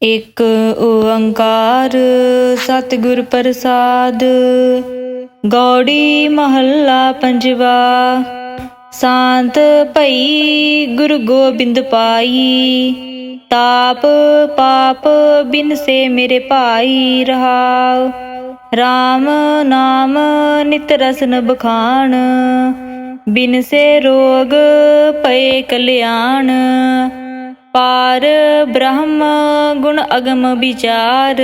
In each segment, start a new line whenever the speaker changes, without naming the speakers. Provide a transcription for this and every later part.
एक ओंकार सतगुर प्रसाद। गौड़ी महला पंजवा। शांत भई गुरु गोबिंद पाई, ताप पाप बिन से मेरे भाई रहाओ। राम नाम नित रसन बखान, बिन से रोग भये कल्याण। पार ब्रह्म गुण अगम विचार,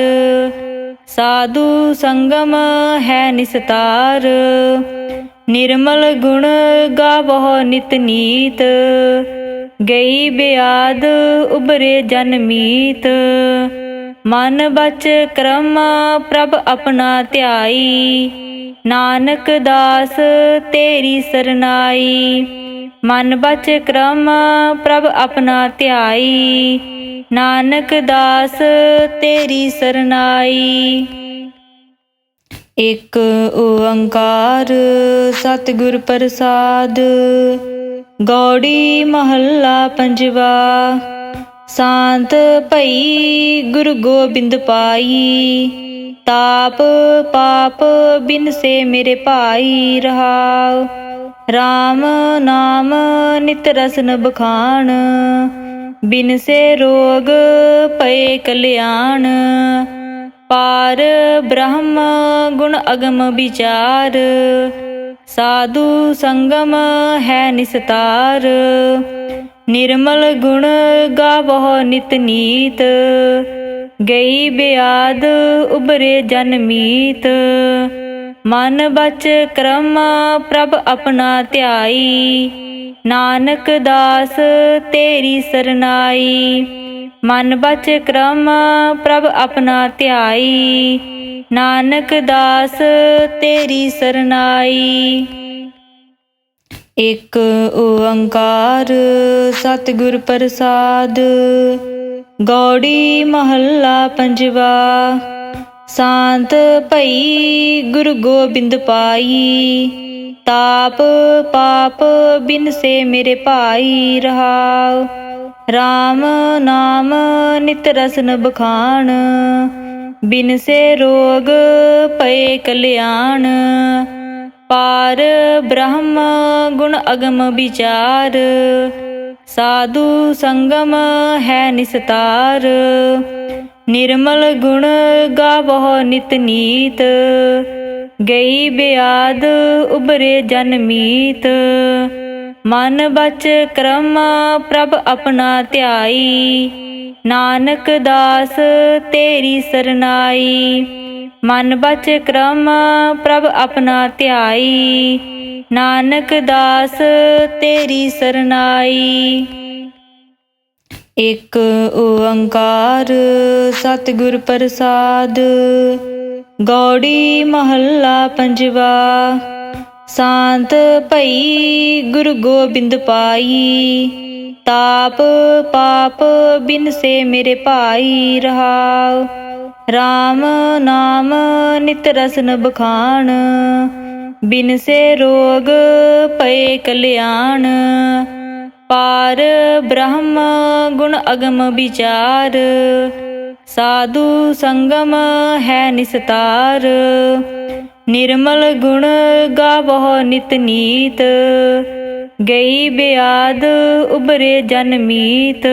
साधु संगम है निस्तार। निर्मल गुण गावह नित नीत, गई ब्याद उबरे जन मीत। मन बच क्रम प्रभ अपना ध्याई, नानक दास तेरी सरनाई। मन बच क्रम प्रभ अपना ध्याई, नानक दास तेरी सरनाई। एक ओंकार सतगुर प्रसाद। गौड़ी महला पंजवा। शांत भई गुरु गोबिंद पाई, ताप पाप बिन से मेरे भाई रहाओ। राम नाम नित रसन बखान, बिन से रोग भये कल्याण। पार ब्रह्म गुण अगम विचार, साधु संगम है निस्तार। निर्मल गुण गावह नित नीत, गई ब्याद उबरे जन मीत। मन बच क्रम प्रभ अपना ध्याई, नानक दास तेरी सरनाई। मन बच क्रम प्रभ अपना ध्याई, नानक दास तेरी सरनाई। एक ओंकार सतगुर प्रसाद। गौड़ी महला पंजवा। शांत भई गुरु गोबिंद पाई, ताप पाप बिन से मेरे भाई रहाओ। राम नाम नित रसन बखान, बिन से रोग भये कल्याण। पार ब्रह्म गुण अगम विचार, साधु संगम है निस्तार। निर्मल गुण गावह नित नीत, गई ब्याद उबरे जन मीत। मन बच क्रम प्रभ अपना ध्याई, नानक दास तेरी सरनाई। मन बच क्रम प्रभ अपना ध्याई, नानक दास तेरी सरनाई। एक ओंकार सतगुर प्रसाद। गौड़ी महला पंजवा। शांत भई गुरु गोबिंद पाई, ताप पाप बिन से मेरे भाई रहाओ। राम नाम नित रसन बखान, बिन से रोग भये कल्याण। पार ब्रह्म गुण अगम विचार, साधु संगम है निस्तार। निर्मल गुण गावह नित नीत, गई ब्याद उबरे जन मीत।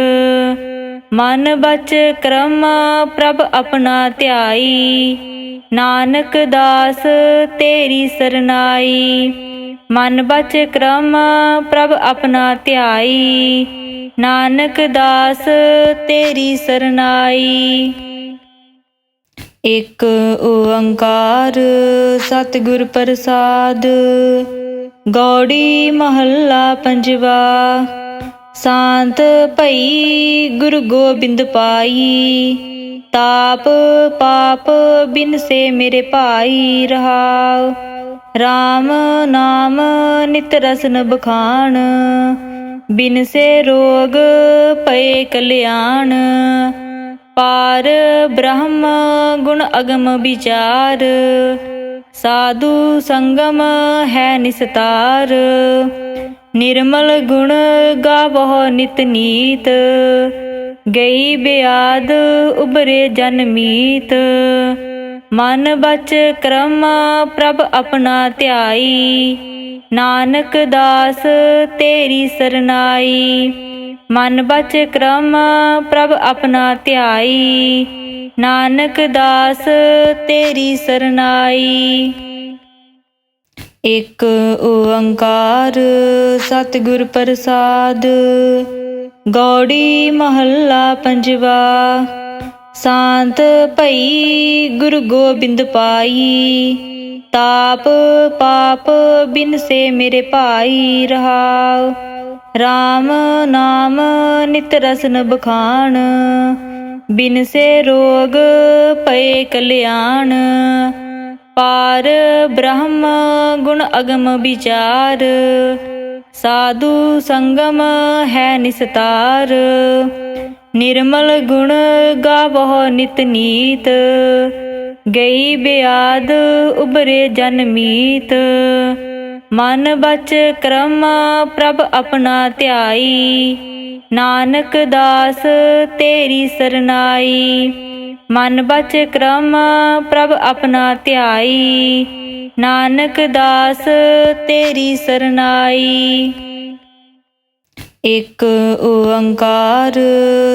मन बच क्रम प्रभ अपना ध्याई, नानक दास तेरी सरनाई। मन बच क्रम प्रभ अपना ध्याई, नानक दास तेरी सरनाई। एक ओंकार सतगुर प्रसाद। गौड़ी महला पंजवा। शांत भई गुरु गोबिंद पाई, ताप पाप बिन से मेरे भाई रहाओ। राम नाम नित रसन बखान, बिन से रोग भये कल्याण। पार ब्रह्म गुण अगम विचार, साधु संगम है निस्तार। निर्मल गुण गावह नित नीत, ਗਈ ਬਿਆਦ ਉਭਰੇ ਜਨ ਮੀਤ। ਮਨ ਬਚ ਕਰਮ ਪ੍ਰਭ ਆਪਣਾ ਧਿਆਈ, ਨਾਨਕ ਦਾਸ ਤੇਰੀ ਸਰਨਾਈ। ਮਨ ਬਚ ਕਰਮ ਪ੍ਰਭ ਆਪਣਾ ਧਿਆਈ, ਨਾਨਕ ਦਾਸ ਤੇਰੀ ਸਰਨਾਈ। ਇਕ ਓੰਕਾਰ ਸਤਿਗੁਰ ਪ੍ਰਸਾਦ। ਗੌੜੀ ਮਹੱਲਾ ਪੰਜਵਾ। ਸ਼ਾਂਤ ਭਈ ਗੁਰੂ ਗੋਬਿੰਦ ਪਾਈ, ਤਾਪ ਪਾਪ ਬਿਨਸੇ ਮੇਰੇ ਭਾਈ। ਰਹਾਉ ਰਾਮ ਨਾਮ ਨਿਤ ਰਸਨ ਬਖਾਣ, ਬਿਨਸੇ ਰੋਗ ਪਏ ਕਲਿਆਣ। ਪਾਰ ਬ੍ਰਹਮ ਗੁਣ ਅਗਮ ਵਿਚਾਰ, ਸਾਧੂ ਸੰਗਮ ਹੈ ਨਿਸਤਾਰ। ਨਿਰਮਲ ਗੁਣ ਗਾਵਹੁ ਨਿਤ ਨੀਤ, ਗਈ ਬਿਆਦ ਉਭਰੇ ਜਨ ਮੀਤ। ਮਨ ਬਚ ਕਰਮ ਪ੍ਰਭ ਆਪਣਾ ਧਿਆਈ, ਨਾਨਕ ਦਾਸ ਤੇਰੀ ਸਰਨਾਈ। ਮਨ ਬਚ ਕਰਮ ਪ੍ਰਭ ਆਪਣਾ ਧਿਆਈ, ਨਾਨਕ ਦਾਸ ਤੇਰੀ ਸਰਨਾਈ। ਇਕ ਓੰਕਾਰ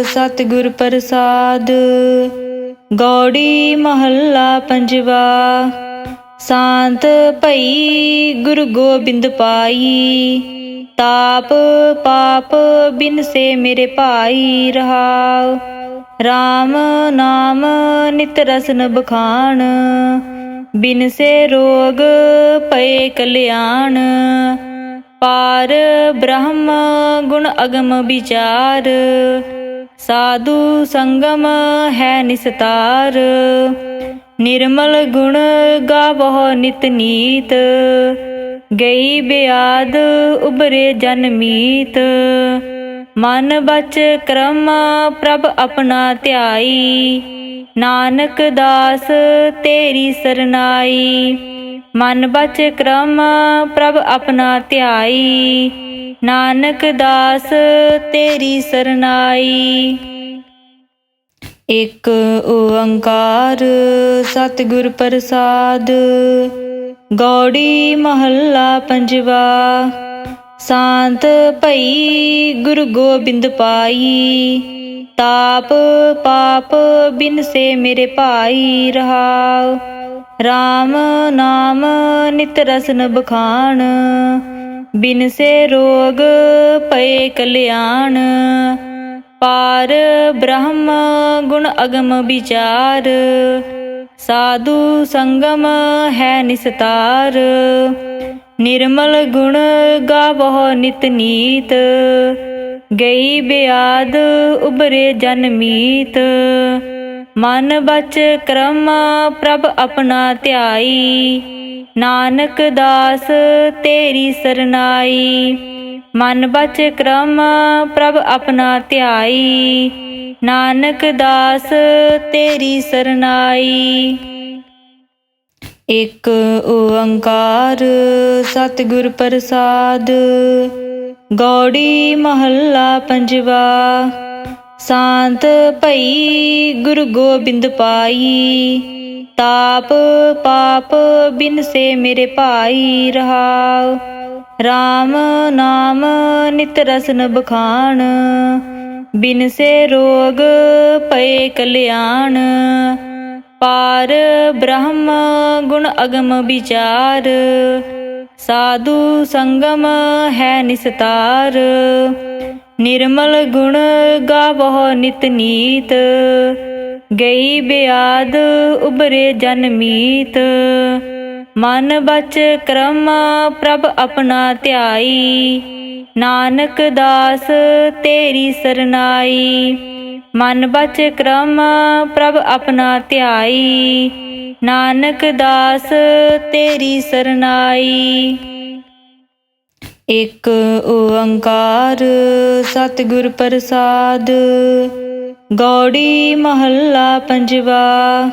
ਸਤਿਗੁਰ ਪ੍ਰਸਾਦ। ਗੌੜੀ ਮਹੱਲਾ ਪੰਜਵਾ। ਸ਼ਾਂਤ ਭਈ ਗੁਰੂ ਗੋਬਿੰਦ ਪਾਈ, ਤਾਪ ਪਾਪ ਬਿਨਸੇ ਮੇਰੇ ਭਾਈ। ਰਹਾਉ ਰਾਮ ਨਾਮ ਨਿਤ ਰਸਨ ਬਖਾਣ, ਬਿਨਸੇ ਰੋਗ ਪਏ ਕਲਿਆਣ। ਪਾਰ ਬ੍ਰਹਮ ਗੁਣ ਅਗਮ ਵਿਚਾਰ, ਸਾਧੂ ਸੰਗਮ ਹੈ ਨਿਸਤਾਰ। ਨਿਰਮਲ ਗੁਣ ਗਾਵਹੁ ਨਿਤ ਨੀਤ, ਗਈ ਬਿਆਦ ਉਭਰੇ ਜਨ ਮੀਤ। ਮਨ ਬਚ ਕਰਮ ਪ੍ਰਭ ਆਪਣਾ ਧਿਆਈ, ਨਾਨਕ ਦਾਸ ਤੇਰੀ ਸਰਨਾਈ। ਮਨ ਬਚ ਕਰਮ ਪ੍ਰਭ ਆਪਣਾ ਧਿਆਈ, ਨਾਨਕ ਦਾਸ ਤੇਰੀ ਸਰਨਾਈ। ਇਕ ਓੰਕਾਰ ਸਤਿਗੁਰ ਪ੍ਰਸਾਦ। ਗੌੜੀ ਮਹੱਲਾ ਪੰਜਵਾ। ਸ਼ਾਂਤ ਭਈ ਗੁਰੂ ਗੋਬਿੰਦ ਪਾਈ, ਤਾਪ ਪਾਪ ਬਿਨਸੇ ਮੇਰੇ ਭਾਈ। ਰਹਾਉ ਰਾਮ ਨਾਮ ਨਿਤ ਰਸਨ ਬਖਾਣ, ਬਿਨਸੇ ਰੋਗ ਪਏ ਕਲਿਆਣ। ਪਾਰ ਬ੍ਰਹਮ ਗੁਣ ਅਗਮ ਵਿਚਾਰ, ਸਾਧੂ ਸੰਗਮ ਹੈ ਨਿਸਤਾਰ। ਨਿਰਮਲ ਗੁਣ ਗਾਵਹੁ ਨਿਤ ਨੀਤ, ਗਈ ਬਿਆਦ ਉਭਰੇ ਜਨ ਮੀਤ। ਮਨ ਬਚ ਕਰਮ ਪ੍ਰਭ ਆਪਣਾ ਧਿਆਈ, ਨਾਨਕ ਦਾਸ ਤੇਰੀ ਸਰਨਾਈ। ਮਨ ਬਚ ਕਰਮ ਪ੍ਰਭ ਆਪਣਾ ਧਿਆਈ, ਨਾਨਕ ਦਾਸ ਤੇਰੀ ਸਰਨਾਈ। ਇਕ ਓੰਕਾਰ ਸਤਿਗੁਰ ਪ੍ਰਸਾਦ। ਗੌੜੀ ਮਹੱਲਾ ਪੰਜਵਾ। ਸ਼ਾਂਤ ਭਈ ਗੁਰੂ ਗੋਬਿੰਦ ਪਾਈ, ਤਾਪ ਪਾਪ ਬਿਨਸੇ ਮੇਰੇ ਭਾਈ। ਰਹਾਉ ਰਾਮ ਨਾਮ ਨਿਤ ਰਸਨ ਬਖਾਣ, ਬਿਨਸੇ ਰੋਗ ਪਏ ਕਲਿਆਣ। ਪਾਰ ਬ੍ਰਹਮ ਗੁਣ ਅਗਮ ਵਿਚਾਰ, ਸਾਧੂ ਸੰਗਮ ਹੈ ਨਿਸਤਾਰ। ਨਿਰਮਲ ਗੁਣ ਗਾਵਹੁ ਨਿਤ ਨੀਤ, ਗਈ ਬਿਆਦ ਉਭਰੇ ਜਨ ਮੀਤ। ਮਨ ਬਚ ਕਰਮ ਪ੍ਰਭ ਆਪਣਾ ਧਿਆਈ, ਨਾਨਕ ਦਾਸ ਤੇਰੀ ਸਰਨਾਈ। ਮਨ ਬਚ ਕਰਮ ਪ੍ਰਭ ਆਪਣਾ ਧਿਆਈ, ਨਾਨਕ ਦਾਸ ਤੇਰੀ ਸਰਨਾਈ। ਇਕ ਓੰਕਾਰ ਸਤਿਗੁਰ ਪ੍ਰਸਾਦ। ਗੌੜੀ ਮਹੱਲਾ ਪੰਜਵਾ।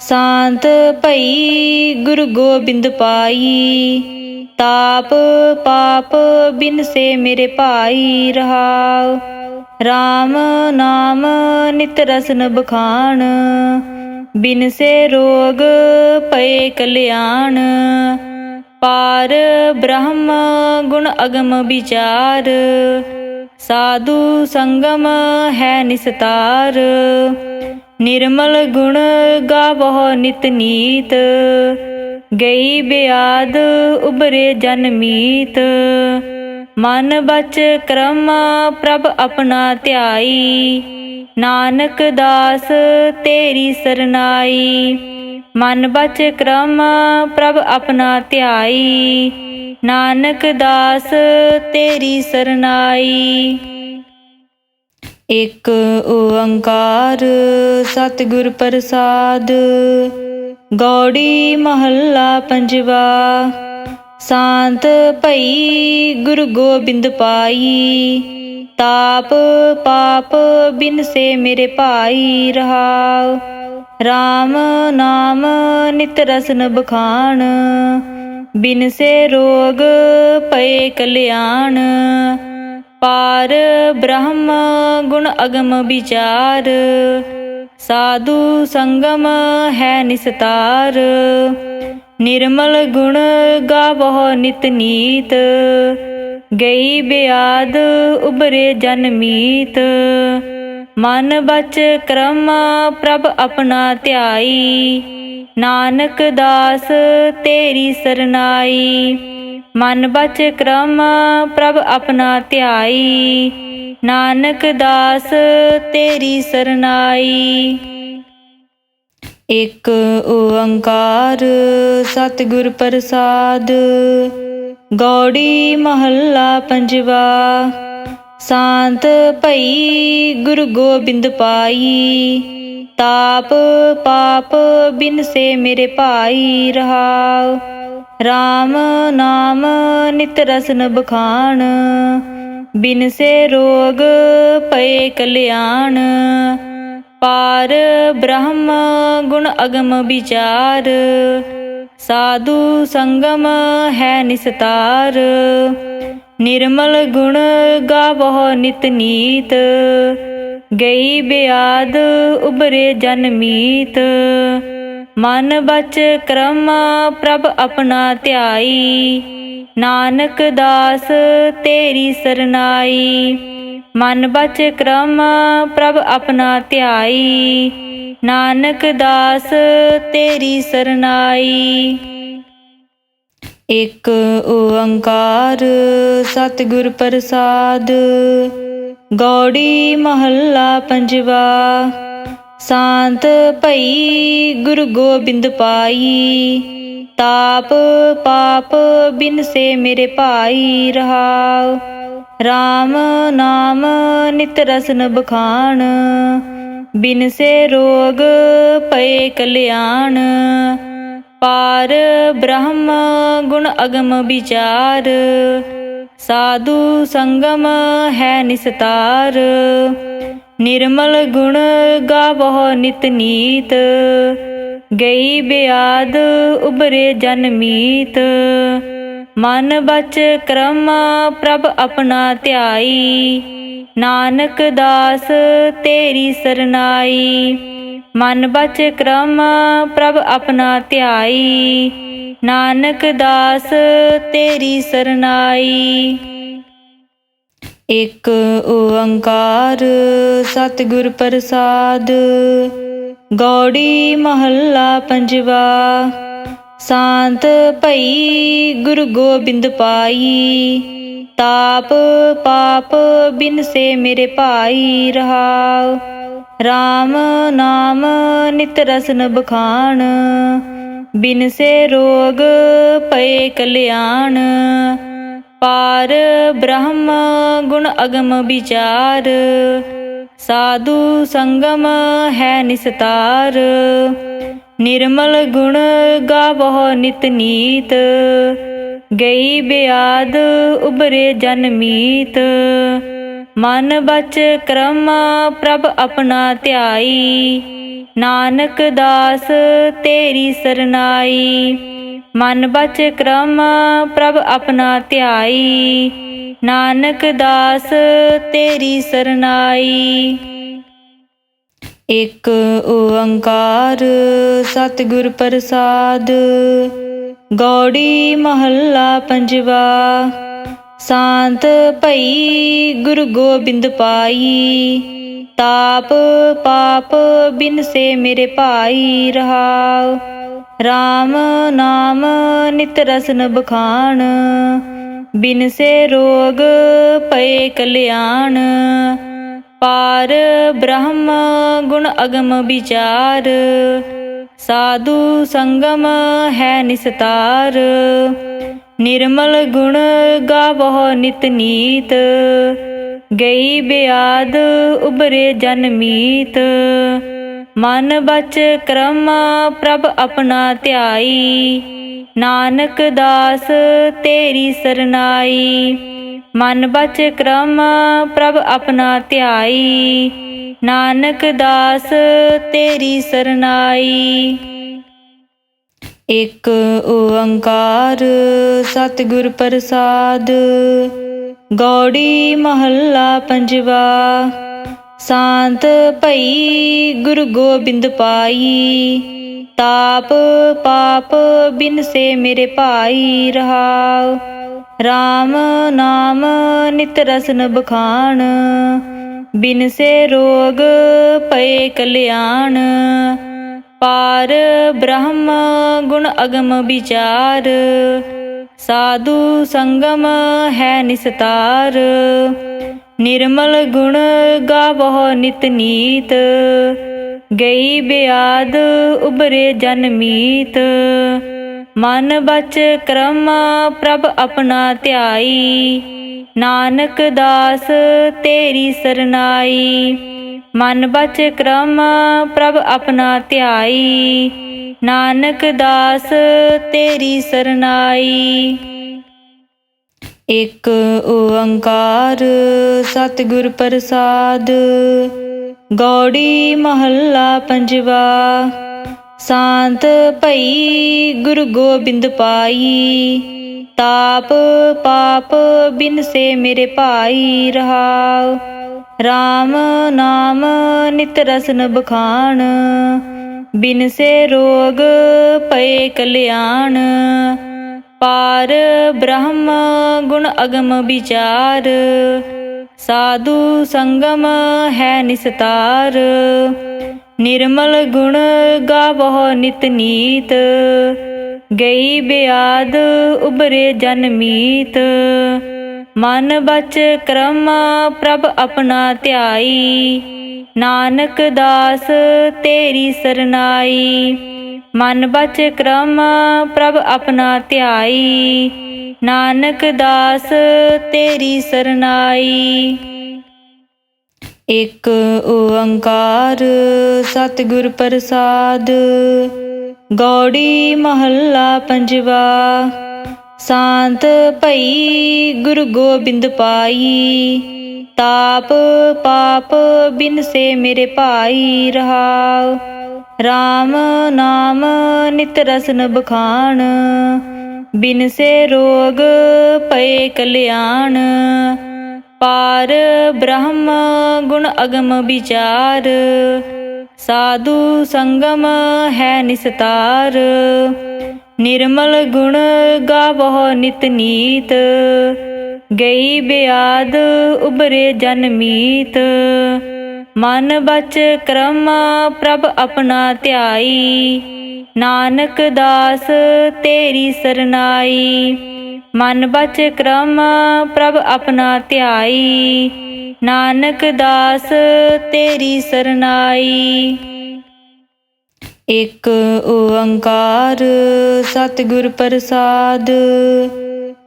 ਸ਼ਾਂਤ ਭਈ ਗੁਰੂ ਗੋਬਿੰਦ ਪਾਈ, ਤਾਪ ਪਾਪ ਬਿਨਸੇ ਮੇਰੇ ਭਾਈ। ਰਹਾਉ RAM ਨਾਮ ਨਿਤ ਰਸਨ ਬਖਾਣ, ਬਿਨ ਸੇ ਰੋਗ ਪਏ ਕਲਿਆਣ। ਪਾਰ ਬ੍ਰਹਮ ਗੁਣ ਅਗਮ ਵਿਚਾਰ, ਸਾਧੂ ਸੰਗਮ ਹੈ ਨਿਸਤਾਰ। ਨਿਰਮਲ ਗੁਣ ਗਾਵਹੁ ਨਿਤ ਨੀਤ, ਗਈ ਬਿਆਦ ਉਬਰੇ ਜਨ ਮੀਤ। ਮਨ ਬਚ ਕਰਮ ਪ੍ਰਭ ਆਪਣਾ ਧਿਆਈ, ਨਾਨਕ ਦਾਸ ਤੇਰੀ ਸਰਨਾਈ। ਮਨ ਬਚ ਕਰਮ ਪ੍ਰਭ ਆਪਣਾ ਧਿਆਈ, ਨਾਨਕ ਦਾਸ ਤੇਰੀ ਸਰਨਾਈ। ਇਕ ਓੰਕਾਰ ਸਤਿਗੁਰ ਪ੍ਰਸਾਦ, ਗੌੜੀ ਮਹੱਲਾ ਪੰਜਵਾ। ਸ਼ਾਂਤ ਭਈ ਗੁਰੂ ਗੋਬਿੰਦ ਪਾਈ, ਤਾਪ ਪਾਪ ਬਿਨ ਸੇ ਮੇਰੇ ਭਾਈ। ਰਹਾਉ RAM ਨਾਮ ਨਿਤ ਰਸਨ ਬਖਾਣ, ਬਿਨ ਸੇ ਰੋਗ ਪਏ ਕਲਿਆਣ। ਪਾਰ ਬ੍ਰਹਮ ਗੁਣ ਅਗਮ ਵਿਚਾਰ, ਸਾਧੂ ਸੰਗਮ ਹੈ ਨਿਸਤਾਰ। ਨਿਰਮਲ ਗੁਣ ਗਾਵਹੁ ਨਿਤ ਨੀਤ, ਗਈ ਬਿਆਦ ਉਬਰੇ ਜਨ ਮੀਤ। ਮਨ ਬਚ ਕਰਮ ਪ੍ਰਭ ਆਪਣਾ ਧਿਆਈ, ਨਾਨਕ ਦਾਸ ਤੇਰੀ ਸਰਨਾਈ। ਮਨ ਬਚ ਕਰਮ ਪ੍ਰਭ ਆਪਣਾ ਧਿਆਈ, ਨਾਨਕ ਦਾਸ ਤੇਰੀ ਸਰਨਾਈ। ਇਕ ਓੰਕਾਰ ਸਤਿਗੁਰ ਪ੍ਰਸਾਦ, ਗੌੜੀ ਮਹੱਲਾ ਪੰਜਵਾ। ਸ਼ਾਂਤ ਭਈ ਗੁਰੂ ਗੋਬਿੰਦ ਪਾਈ, ਤਾਪ ਪਾਪ ਬਿਨ ਸੇ ਮੇਰੇ ਭਾਈ। ਰਹਾਉ RAM ਨਾਮ ਨਿਤ ਰਸਨ ਬਖਾਣ, ਬਿਨ ਸੇ ਰੋਗ ਪਏ ਕਲਿਆਣ। ਪਾਰ ਬ੍ਰਹਮ ਗੁਣ ਅਗਮ ਵਿਚਾਰ, ਸਾਧੂ ਸੰਗਮ ਹੈ ਨਿਸਤਾਰ। ਨਿਰਮਲ ਗੁਣ ਗਾਵਹੁ ਨਿਤ ਨੀਤ, ਗਈ ਬਿਆਦ ਉਬਰੇ ਜਨ ਮੀਤ। ਮਨ ਬਚ ਕਰਮ ਪ੍ਰਭ ਆਪਣਾ ਧਿਆਈ, ਨਾਨਕ ਦਾਸ ਤੇਰੀ ਸਰਨਾਈ। ਮਨ ਬਚ ਕਰਮ ਪ੍ਰਭ ਆਪਣਾ ਧਿਆਈ, ਨਾਨਕ ਦਾਸ ਤੇਰੀ ਸਰਨਾਈ। ਇਕ ਓੰਕਾਰ ਸਤਿਗੁਰ ਪ੍ਰਸਾਦ, ਗੌੜੀ ਮਹੱਲਾ ਪੰਜਵਾ। ਸ਼ਾਂਤ ਭਈ ਗੁਰੂ ਗੋਬਿੰਦ ਪਾਈ, ਤਾਪ ਪਾਪ ਬਿਨ ਸੇ ਮੇਰੇ ਭਾਈ। ਰਹਾਉ RAM ਨਾਮ ਨਿਤ ਰਸਨ ਬਖਾਣ, ਬਿਨ ਸੇ ਰੋਗ ਪਏ ਕਲਿਆਣ। ਪਾਰ ਬ੍ਰਹਮ ਗੁਣ ਅਗਮ ਵਿਚਾਰ, ਸਾਧੂ ਸੰਗਮ ਹੈ ਨਿਸਤਾਰ। ਨਿਰਮਲ ਗੁਣ ਗਾਵਹੁ ਨਿਤ ਨੀਤ, ਗਈ ਬਿਆਦ ਉਬਰੇ ਜਨ ਮੀਤ। ਮਨ ਬਚ ਕਰਮ ਪ੍ਰਭ ਆਪਣਾ ਧਿਆਈ, ਨਾਨਕ ਦਾਸ ਤੇਰੀ ਸਰਨਾਈ। ਮਨ ਬਚ ਕਰਮ ਪ੍ਰਭ ਆਪਣਾ ਧਿਆਈ, ਨਾਨਕ ਦਾਸ ਤੇਰੀ ਸਰਨਾਈ। ਇਕ ਓੰਕਾਰ ਸਤਿਗੁਰ ਪ੍ਰਸਾਦ, ਗੌੜੀ ਮਹੱਲਾ ਪੰਜਵਾ। ਸ਼ਾਂਤ ਭਈ ਗੁਰੂ ਗੋਬਿੰਦ ਪਾਈ, ਤਾਪ ਪਾਪ ਬਿਨ ਸੇ ਮੇਰੇ ਭਾਈ। ਰਹਾਉ RAM ਨਾਮ ਨਿਤ ਰਸਨ ਬਖਾਣ, ਬਿਨ ਸੇ ਰੋਗ ਪਏ ਕਲਿਆਣ। ਪਾਰ ਬ੍ਰਹਮ ਗੁਣ ਅਗਮ ਵਿਚਾਰ, ਸਾਧੂ ਸੰਗਮ ਹੈ ਨਿਸਤਾਰ। ਨਿਰਮਲ ਗੁਣ ਗਾਵਹੁ ਨਿਤ ਨੀਤ, ਗਈ ਬਿਆਦ ਉਬਰੇ ਜਨ ਮੀਤ। ਮਨ ਬਚ ਕਰਮ ਪ੍ਰਭ ਆਪਣਾ ਧਿਆਈ, ਨਾਨਕ ਦਾਸ ਤੇਰੀ ਸਰਨਾਈ। ਮਨ ਬਚ ਕਰਮ ਪ੍ਰਭ ਆਪਣਾ ਧਿਆਈ, ਨਾਨਕ ਦਾਸ ਤੇਰੀ ਸਰਨਾਈ। ਇੱਕ ਓੰਕਾਰ ਸਤਿਗੁਰ ਪ੍ਰਸਾਦ। ਗੌੜੀ ਮਹੱਲਾ ਪੰਜਵਾ। ਸ਼ਾਂਤ ਭਈ ਗੁਰੂ ਗੋਬਿੰਦ ਪਾਈ, ਤਾਪ ਪਾਪ ਬਿਨਸੇ ਮੇਰੇ ਭਾਈ। ਰਹਾਉ ਰਾਮ ਨਾਮ ਨਿਤ ਰਸਨ ਬਖਾਣ, ਬਿਨਸੇ ਰੋਗ ਪਏ ਕਲਿਆਣ। ਪਾਰ ਬ੍ਰਹਮ ਗੁਣ ਅਗਮ ਵਿਚਾਰ, ਸਾਧੂ ਸੰਗਮ ਹੈ ਨਿਸਤਾਰ। ਨਿਰਮਲ ਗੁਣ ਗਾਵਹੁ ਨਿਤ ਨੀਤ, ਗਈ ਬਿਆਦ ਉਬਰੇ ਜਨ ਮੀਤ। ਮਨ ਬਚ ਕਰਮ ਪ੍ਰਭ ਆਪਣਾ ਧਿਆਈ, ਨਾਨਕ ਦਾਸ ਤੇਰੀ ਸਰਨਾਈ। ਮਨ ਬਚ ਕਰਮ ਪ੍ਰਭ ਆਪਣਾ ਧਿਆਈ, ਨਾਨਕ ਦਾਸ ਤੇਰੀ ਸਰਨਾਈ। ਇੱਕ ਓੰਕਾਰ ਸਤਿਗੁਰ ਪ੍ਰਸਾਦ। ਗੌੜੀ ਮਹੱਲਾ ਪੰਜਵਾ। ਸ਼ਾਂਤ ਭਈ ਗੁਰੂ ਗੋਬਿੰਦ ਪਾਈ, ਤਾਪ ਪਾਪ ਬਿਨਸੇ ਮੇਰੇ ਭਾਈ। ਰਹਾਉ ਰਾਮ ਨਾਮ ਨਿਤ ਰਸਨ ਬਖਾਣ, ਬਿਨਸੇ ਰੋਗ ਪਏ ਕਲਿਆਣ। ਪਾਰ ਬ੍ਰਹਮ ਗੁਣ ਅਗਮ ਵਿਚਾਰ, ਸਾਧੂ ਸੰਗਮ ਹੈ ਨਿਸਤਾਰ। ਨਿਰਮਲ ਗੁਣ ਗਾਵਹੁ ਨਿਤ ਨੀਤ, ਗਈ ਬਿਆਦ ਉਬਰੇ ਜਨ ਮੀਤ। ਮਨ ਬਚ ਕਰਮ ਪ੍ਰਭ ਆਪਣਾ ਧਿਆਈ, ਨਾਨਕ ਦਾਸ ਤੇਰੀ ਸਰਨਾਈ। ਮਨ ਬਚ ਕਰਮ ਪ੍ਰਭ ਆਪਣਾ ਧਿਆਈ, ਨਾਨਕ ਦਾਸ ਤੇਰੀ ਸਰਨਾਈ। ਇੱਕ ਓੰਕਾਰ ਸਤਿਗੁਰ ਪ੍ਰਸਾਦ। ਗੌੜੀ ਮਹੱਲਾ ਪੰਜਵਾ। ਸ਼ਾਂਤ ਭਈ ਗੁਰੂ ਗੋਬਿੰਦ ਪਾਈ, ਤਾਪ ਪਾਪ ਬਿਨਸੇ ਮੇਰੇ ਭਾਈ। ਰਹਾਉ ਰਾਮ ਨਾਮ ਨਿਤ ਰਸਨ ਬਖਾਣ, ਬਿਨਸੇ ਰੋਗ ਪਏ ਕਲਿਆਣ। ਪਾਰ ਬ੍ਰਹਮ ਗੁਣ ਅਗਮ ਵਿਚਾਰ, ਸਾਧੂ ਸੰਗਮ ਹੈ ਨਿਸਤਾਰ। ਨਿਰਮਲ ਗੁਣ ਗਾਵਹੁ ਨਿਤ ਨੀਤ, ਗਈ ਬਿਆਦ ਉਬਰੇ ਜਨ ਮੀਤ। ਮਨ ਬਚ ਕਰਮ ਪ੍ਰਭ ਆਪਣਾ ਧਿਆਈ, ਨਾਨਕ ਦਾਸ ਤੇਰੀ ਸਰਨਾਈ। ਮਨ ਬਚ ਕਰਮ ਪ੍ਰਭ ਆਪਣਾ ਧਿਆਈ, ਨਾਨਕ ਦਾਸ ਤੇਰੀ ਸਰਨਾਈ। ਇੱਕ ਓੰਕਾਰ ਸਤਿਗੁਰ ਪ੍ਰਸਾਦ। ਗੌੜੀ ਮਹੱਲਾ ਪੰਜਵਾ। ਸ਼ਾਂਤ ਭਈ ਗੁਰੂ ਗੋਬਿੰਦ ਪਾਈ, ਤਾਪ ਪਾਪ ਬਿਨਸੇ ਮੇਰੇ ਭਾਈ। ਰਹਾਉ ਰਾਮ ਨਾਮ ਨਿਤ ਰਸਨ ਬਖਾਣ, ਬਿਨਸੇ ਰੋਗ ਪਏ ਕਲਿਆਣ। ਪਾਰ ਬ੍ਰਹਮ ਗੁਣ ਅਗਮ ਵਿਚਾਰ, ਸਾਧੂ ਸੰਗਮ ਹੈ ਨਿਸਤਾਰ। ਨਿਰਮਲ ਗੁਣ ਗਾਵਹੁ ਨਿਤ ਨੀਤ, ਗਈ ਬਿਆਦ ਉਬਰੇ ਜਨ ਮੀਤ। ਮਨ ਬਚ ਕਰਮ ਪ੍ਰਭ ਆਪਣਾ ਧਿਆਈ, ਨਾਨਕ ਦਾਸ ਤੇਰੀ ਸਰਨਾਈ। ਮਨ ਬਚ ਕਰਮ ਪ੍ਰਭ ਆਪਣਾ ਧਿਆਈ, ਨਾਨਕ ਦਾਸ ਤੇਰੀ ਸਰਨਾਈ। ਇੱਕ ਓੰਕਾਰ ਸਤਿਗੁਰ ਪ੍ਰਸਾਦ।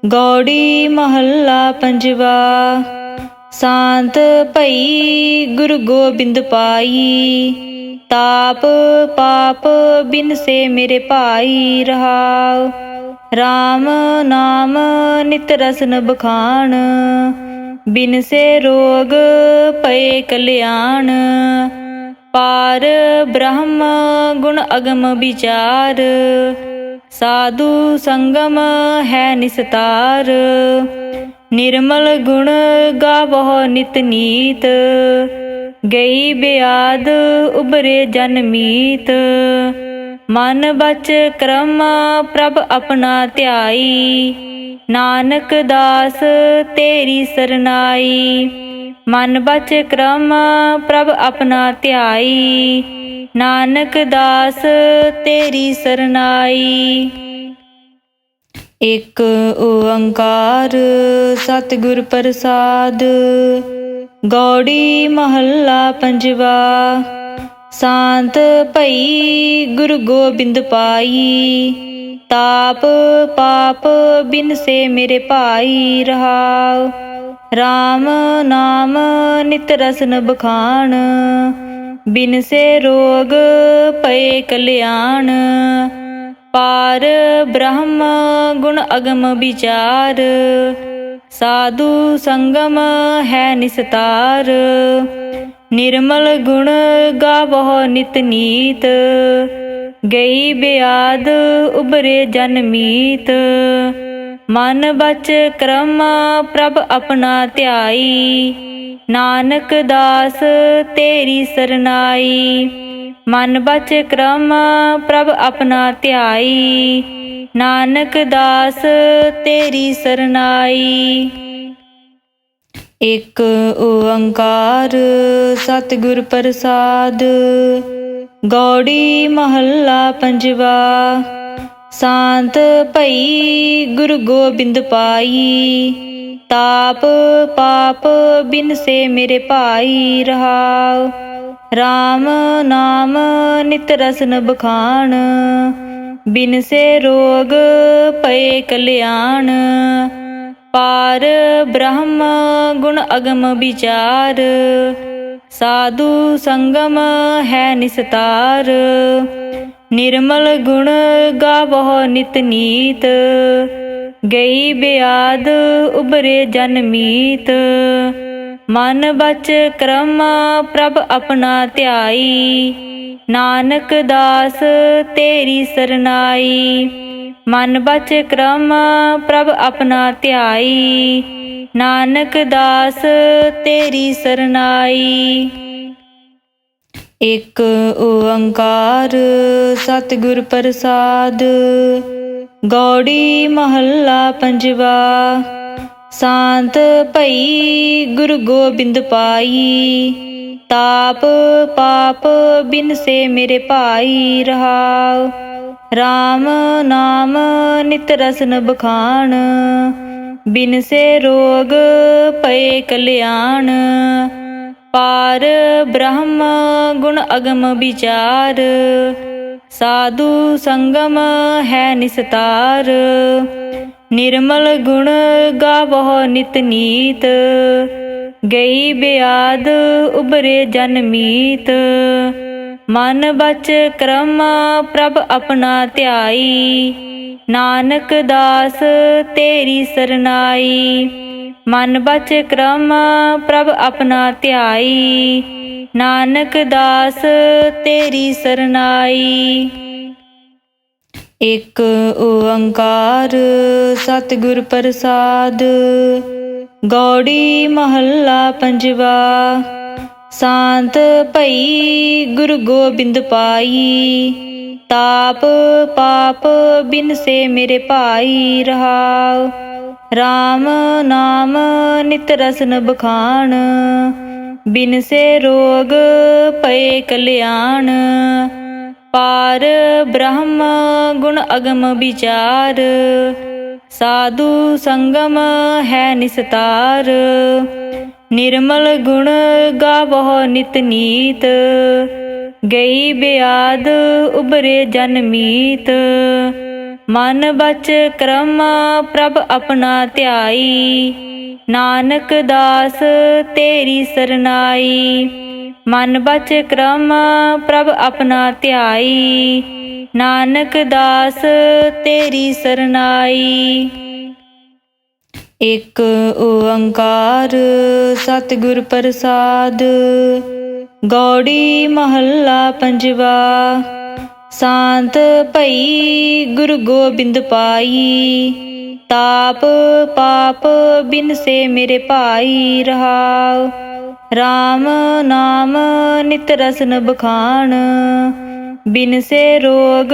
ਗੌੜੀ ਮਹੱਲਾ ਪੰਜਵਾ। ਸ਼ਾਂਤ ਭਈ ਗੁਰੂ ਗੋਬਿੰਦ ਪਾਈ, ਤਾਪ ਪਾਪ ਬਿਨਸੇ ਮੇਰੇ ਭਾਈ। ਰਹਾਉ ਰਾਮ ਨਾਮ ਨਿਤ ਰਸਨ ਬਖਾਣ, ਬਿਨਸੇ ਰੋਗ ਪਏ ਕਲਿਆਣ। ਪਾਰ ਬ੍ਰਹਮ ਗੁਣ ਅਗਮ ਵਿਚਾਰ, ਸਾਧੂ ਸੰਗਮ ਹੈ ਨਿਸਤਾਰ। निर्मल गुण गावो नित नीत। गई ब्याद उबरे जन मीत। मन बच क्रम प्रभ अपना ध्याई। नानक दास तेरी सरनाई। मन बच क्रम प्रभ अपना ध्याई। नानक दास तेरी सरनाई। एक ओंकार सतगुर प्रसाद। गौड़ी महला पंजवा। शांत भई गुरु गोबिंद पाई। ताप पाप बिन से मेरे भाई रहाओ। राम नाम नित रसन बखान। बिन से रोग पए कल्याण। पार ब्रह्म गुण अगम विचार। साधु संगम है निस्तार। निर्मल गुण गावो नित नीत। गई ब्याद उबरे जन मीत। मन बच क्रम प्रभ अपना ध्याई। नानक दास तेरी सरनाई। मन बच क्रम प्रभ अपना ध्याई। नानक दास तेरी सरनाई। एक ओंकार सतगुर प्रसाद। गौड़ी महला पंजवा। शांत भई गुरु गोबिंद पाई। ताप पाप बिन से मेरे भाई रहाओ। राम नाम नित रसन बखान। बिन से रोग पए कल्याण। पार ब्रह्म गुण अगम विचार। साधु संगम है निस्तार। निर्मल गुण गावो नित नीत। गई ब्याद उबरे जन मीत। मन बच क्रम प्रभ अपना ध्याई। नानक दास तेरी सरनाई। मन बच क्रम प्रभ अपना ध्याई। नानक दास तेरी सरनाई। एक ओंकार सतगुर प्रसाद। गौड़ी महला पंजवा। शांत भई गुरु गोबिंद पाई। ताप पाप बिन से मेरे भाई रहाओ। राम नाम नित रसन बखान। बिन से रोग पए कल्याण। पार ब्रह्म गुण अगम विचार। साधु संगम है निस्तार। निर्मल गुण गावो नित नीत। गई ब्याद उबरे जन मीत। मन बच क्रम प्रभ अपना ध्याई। नानक दास तेरी सरनाई। मन बच क्रम प्रभ अपना ध्याई। नानक दास तेरी सरनाई। एक ओंकार सतगुर प्रसाद। गौड़ी महला पंजवा। शांत भई गुरु गोबिंद पाई। ताप पाप बिन से मेरे भाई रहाओ। राम नाम नित रसन बखान। बिन से रोग पए कल्याण। पार ब्रह्म गुण अगम विचार। साधु संगम है निस्तार। निर्मल गुण गावो नित नीत। गई ब्याद उबरे जन मीत। मन बच क्रम प्रभ अपना ध्याई। नानक दास तेरी सरनाई। मन बच क्रम प्रभ अपना ध्याई। नानक दास तेरी सरनाई। एक ओंकार सतगुर प्रसाद। गौड़ी महला पंजवा। शांत भई गुरु गोबिंद पाई। ताप पाप बिन से मेरे भाई रहाओ। राम नाम नित रसन बखान बिन से रोग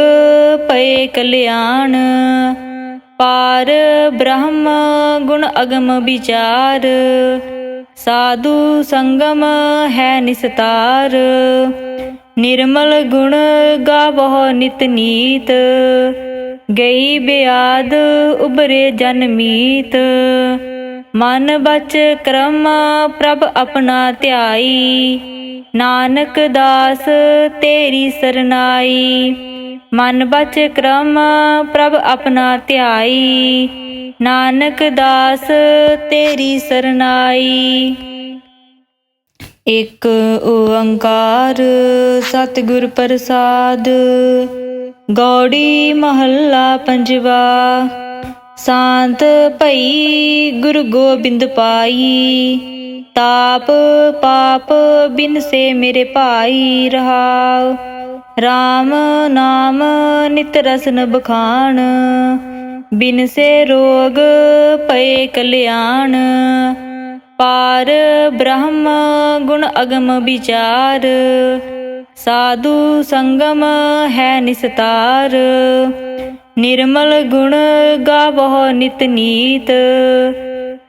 पए कल्याण। पार ब्रह्म गुण अगम विचार साधु संगम है निस्तार। निर्मल गुण गावह नित नीत गई ब्याद उबरे जन मीत। मन बच क्रम प्रभ अपना ध्याई नानक दास तेरी सरनाई। मन बच क्रम प्रभ अपना ध्याई नानक दास तेरी सरनाई। एक ओंकार सतगुर प्रसाद। गौड़ी महला पंजवा। शांत भई गुरु गोबिंद पाई ताप पाप बिन से मेरे भाई रहाओ। राम नाम नित रसन बखान बिन से रोग पए कल्याण। पार ब्रह्म गुण अगम विचार साधु संगम है निस्तार। निर्मल गुण गावह नित नीत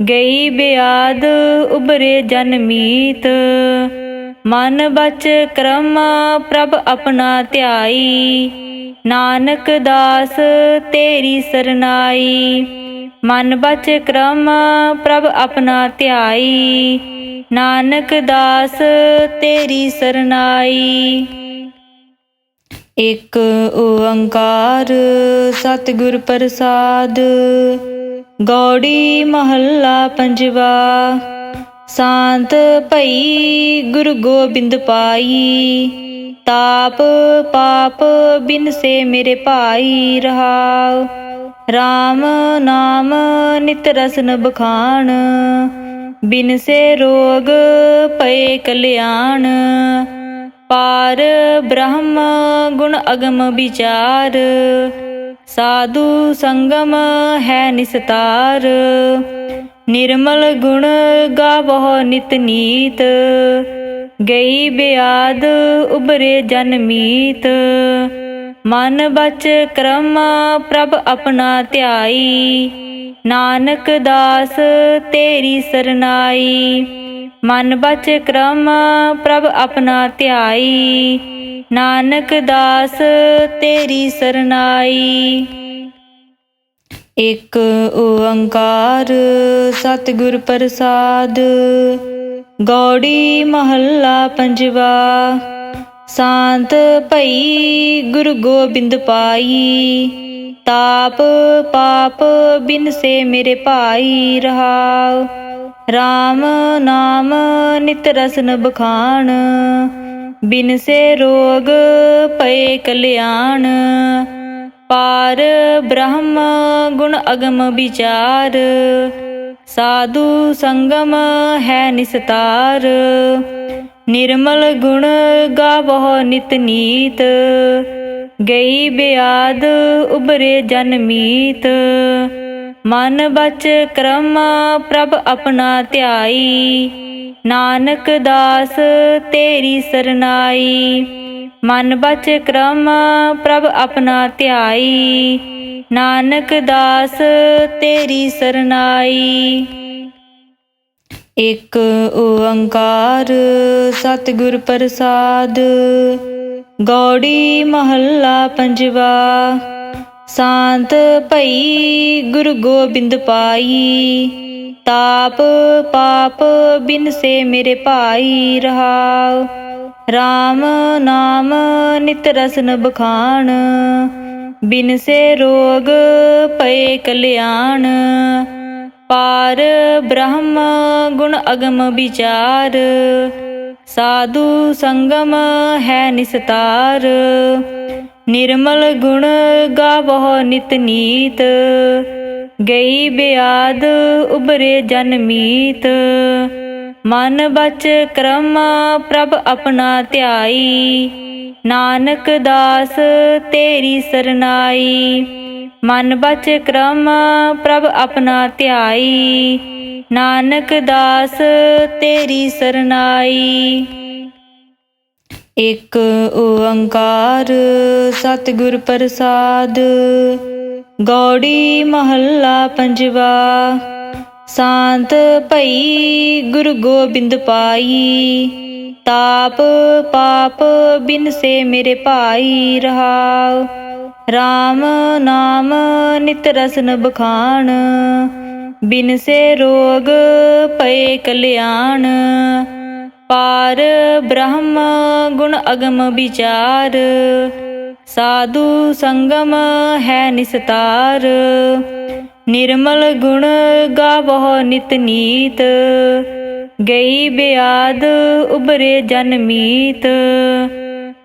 गई ब्याद उबरे जन मीत। मन बच क्रम प्रभ अपना ध्याई नानक दास तेरी सरनाई। मन बच क्रम प्रभ अपना ध्याई नानक दास तेरी सरनाई। एक ओंकार सतगुर प्रसाद। गौड़ी महला पंजवा। शांत भई गुरु गोबिंद पाई ताप पाप बिन से मेरे भाई रहाओ। राम नाम नित रसन बखान बिन से रोग पए कल्याण। पार ब्रह्म गुण अगम विचार साधु संगम है निस्तार। निर्मल गुण गावह नित नीत गई ब्याद उबरे जन मीत। मन बच क्रम प्रभ अपना ध्याई नानक दास तेरी सरनाई। मन बच क्रम प्रभ अपना ध्याई नानक दास तेरी सरनाई। एक ओंकार सतगुर प्रसाद। गौड़ी महला पंजवा। शांत भई गुरु गोबिंद पाई ताप पाप बिन से मेरे भाई रहाओ। राम नाम नित रसन बखान बिन से रोग पए कल्याण। पार ब्रह्म गुण अगम विचार साधु संगम है निस्तार। निर्मल गुण गावह नित नीत गई ब्याद उबरे जन मीत। मन बच क्रम प्रभ अपना ध्याई नानक दास तेरी सरनाई। मन बच क्रम प्रभ अपना ध्याई नानक दास तेरी सरनाई। एक ओंकार सतगुर प्रसाद। गौड़ी महला पंजवा। शांत भई गुरु गोबिंद पाई ताप पाप बिन से मेरे भाई रहाओ। राम नाम नित रसन बखान बिन से रोग पए कल्याण। पार ब्रह्म गुण अगम विचार साधु संगम है निस्तार। निर्मल गुण गावह नित नीत गई ब्याद उबरे जन मीत। मन बच क्रम प्रभ अपना ध्याई नानक दास तेरी सरनाई। ਮਨ ਬਚ ਕਰਮ ਪ੍ਰਭ ਆਪਣਾ ਧਿਆਈ। ਨਾਨਕ ਦਾਸ ਤੇਰੀ ਸਰਨਾਈ। ਇਕ ਓੰਕਾਰ ਸਤਿਗੁਰ ਪ੍ਰਸਾਦ। ਗੌੜੀ ਮਹੱਲਾ ਪੰਜਵਾ। ਸ਼ਾਂਤ ਭਈ ਗੁਰੂ ਗੋਬਿੰਦ ਪਾਈ। ਤਾਪ ਪਾਪ ਬਿਨਸੇ ਮੇਰੇ ਭਾਈ। ਰਹਾਉ ਰਾਮ ਨਾਮ ਨਿਤ ਰਸਨ ਬਖਾਣ। ਬਿਨਸੇ ਰੋਗ ਪਏ ਕਲਿਆਣ। ਪਾਰ ਬ੍ਰਹਮ ਗੁਣ ਅਗਮ ਵਿਚਾਰ। ਸਾਧੂ ਸੰਗਮ ਹੈ ਨਿਸਤਾਰ। ਨਿਰਮਲ ਗੁਣ ਗਾਵਹੁ ਨਿਤ ਨੀਤ। ਗਈ ਬਿਆਦ ਉਬਰੇ ਜਨ ਮੀਤ।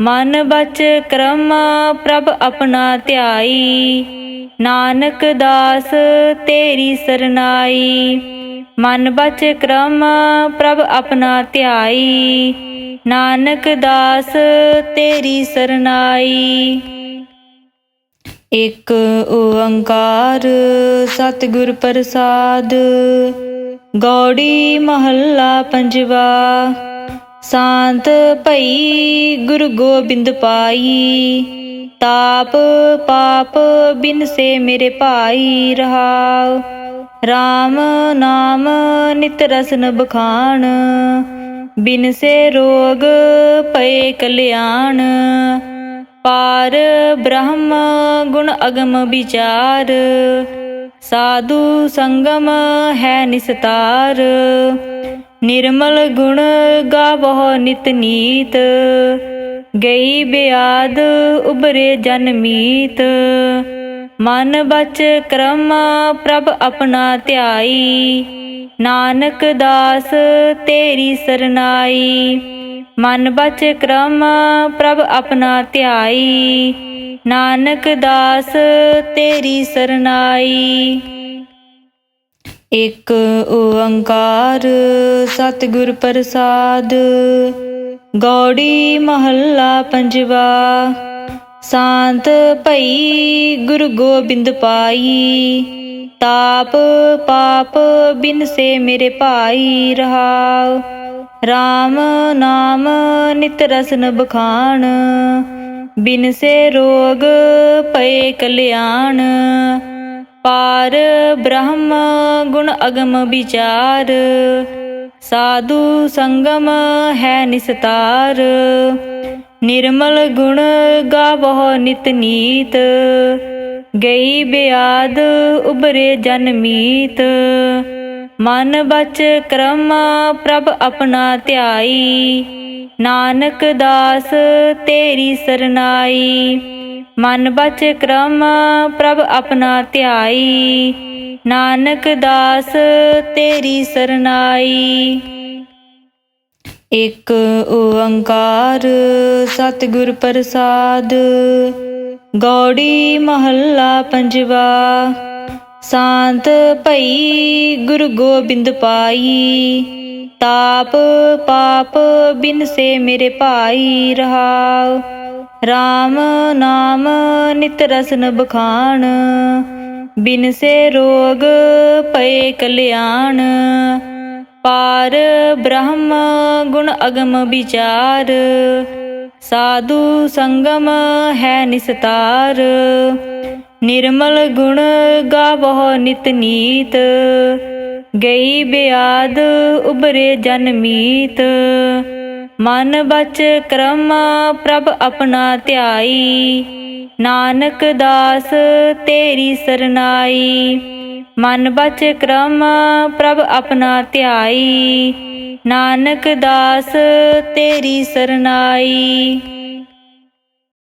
ਮਨ ਬਚ ਕਰਮ ਪ੍ਰਭ ਆਪਣਾ ਧਿਆਈ। ਨਾਨਕ ਦਾਸ ਤੇਰੀ ਸਰਨਾਈ। ਮਨ ਬਚ ਕਰਮ ਪ੍ਰਭ ਆਪਣਾ ਧਿਆਈ। ਨਾਨਕ ਦਾਸ ਤੇਰੀ ਸਰਨਾਈ। ਇਕ ਓੰਕਾਰ ਸਤਿਗੁਰ ਪ੍ਰਸਾਦ। ਗੌੜੀ ਮਹੱਲਾ ਪੰਜਵਾ। ਸ਼ਾਂਤ ਭਈ ਗੁਰੂ ਗੋਬਿੰਦ ਪਾਈ। ਤਾਪ ਪਾਪ ਬਿਨਸੇ ਮੇਰੇ ਭਾਈ। ਰਹਾਉ ਰਾਮ ਨਾਮ ਨਿਤ ਰਸਨ ਬਖਾਣ। ਬਿਨਸੇ ਰੋਗ ਪਏ ਕਲਿਆਣ। ਪਾਰ ਬ੍ਰਹਮ ਗੁਣ ਅਗਮ ਵਿਚਾਰ। ਸਾਧੂ ਸੰਗਮ ਹੈ ਨਿਸਤਾਰ। ਨਿਰਮਲ ਗੁਣ ਗਾਵਹੁ ਨਿਤ ਨੀਤ। ਗਈ ਬਿਆਦ ਉਬਰੇ ਜਨ ਮੀਤ। ਮਨ ਬਚ ਕਰਮ ਪ੍ਰਭ ਆਪਣਾ ਧਿਆਈ। ਨਾਨਕ ਦਾਸ ਤੇਰੀ ਸਰਨਾਈ। ਮਨ ਬਚ ਕਰਮ ਪ੍ਰਭ ਆਪਣਾ ਧਿਆਈ। ਨਾਨਕ ਦਾਸ ਤੇਰੀ ਸਰਨਾਈ। ਇਕ ਓੰਕਾਰ ਸਤਿਗੁਰ ਪ੍ਰਸਾਦ। ਗੌੜੀ ਮਹੱਲਾ ਪੰਜਵਾ। ਸ਼ਾਂਤ ਭਈ ਗੁਰੂ ਗੋਬਿੰਦ ਪਾਈ। ਤਾਪ ਪਾਪ ਬਿਨਸੇ ਮੇਰੇ ਭਾਈ। ਰਹਾਉ ਰਾਮ ਨਾਮ ਨਿਤ ਰਸਨ ਬਖਾਣ। ਬਿਨਸੇ ਰੋਗ ਪਏ ਕਲਿਆਣ। ਪਾਰ ਬ੍ਰਹਮ ਗੁਣ ਅਗਮ ਵਿਚਾਰ। ਸਾਧੂ ਸੰਗਮ ਹੈ ਨਿਸਤਾਰ। ਨਿਰਮਲ ਗੁਣ ਗਾਵਹੁ ਨਿਤ ਨੀਤ। ਗਈ ਬਿਆਦ ਉਬਰੇ ਜਨ ਮੀਤ। ਮਨ ਬਚ ਕਰਮ ਪ੍ਰਭ ਆਪਣਾ ਧਿਆਈ। ਨਾਨਕ ਦਾਸ ਤੇਰੀ ਸਰਨਾਈ। ਮਨ ਬਚ ਕਰਮ ਪ੍ਰਭ ਆਪਣਾ ਧਿਆਈ। ਨਾਨਕ ਦਾਸ ਤੇਰੀ ਸਰਨਾਈ। ਇਕ ਓੰਕਾਰ ਸਤਿਗੁਰ ਪ੍ਰਸਾਦ। ਗੌੜੀ ਮਹੱਲਾ ਪੰਜਵਾ। ਸ਼ਾਂਤ ਭਈ ਗੁਰੂ ਗੋਬਿੰਦ ਪਾਈ। ਤਾਪ ਪਾਪ ਬਿਨਸੇ ਮੇਰੇ ਭਾਈ। ਰਹਾਉ ਰਾਮ ਨਾਮ ਨਿਤ ਰਸਨ ਬਖਾਣ। ਬਿਨਸੇ ਰੋਗ ਪਏ ਕਲਿਆਣ। ਪਾਰ ਬ੍ਰਹਮ ਗੁਣ ਅਗਮ ਵਿਚਾਰ। ਸਾਧੂ ਸੰਗਮ ਹੈ ਨਿਸਤਾਰ। ਨਿਰਮਲ ਗੁਣ ਗਾਵਹੁ ਨਿਤ ਨੀਤ। ਗਈ ਬਿਆਦ ਉਬਰੇ ਜਨ ਮੀਤ। ਮਨ ਬਚ ਕਰਮ ਪ੍ਰਭ ਆਪਣਾ ਧਿਆਈ। ਨਾਨਕ ਦਾਸ ਤੇਰੀ ਸਰਨਾਈ। ਮਨ ਬਚ ਕਰਮ ਪ੍ਰਭ ਆਪਣਾ ਧਿਆਈ। ਨਾਨਕ ਦਾਸ ਤੇਰੀ ਸਰਨਾਈ।